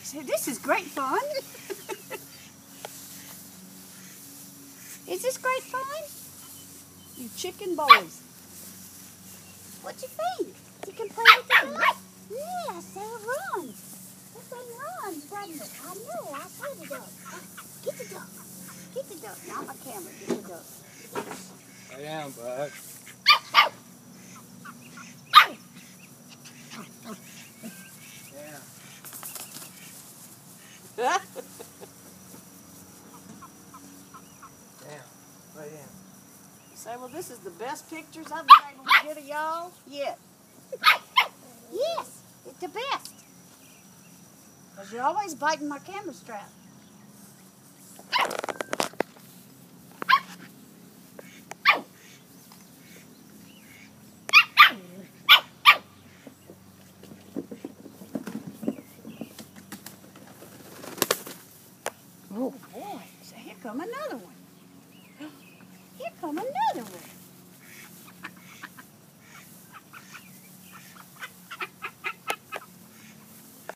So this is great fun. Is this great fun? You chicken boys. What you think? You can play with the duck? Yeah, so run. This thing runs, doesn't it? I know, I saw the duck. Get the duck. Get the duck. Not my camera, get the duck. Lay down, bud. Yeah. Down. Lay down. You say, well, this is the best pictures I've been able to get of y'all yet. Yes, it's the best. Because you're always biting my camera strap. Oh boy, so here come another one. Here come another one.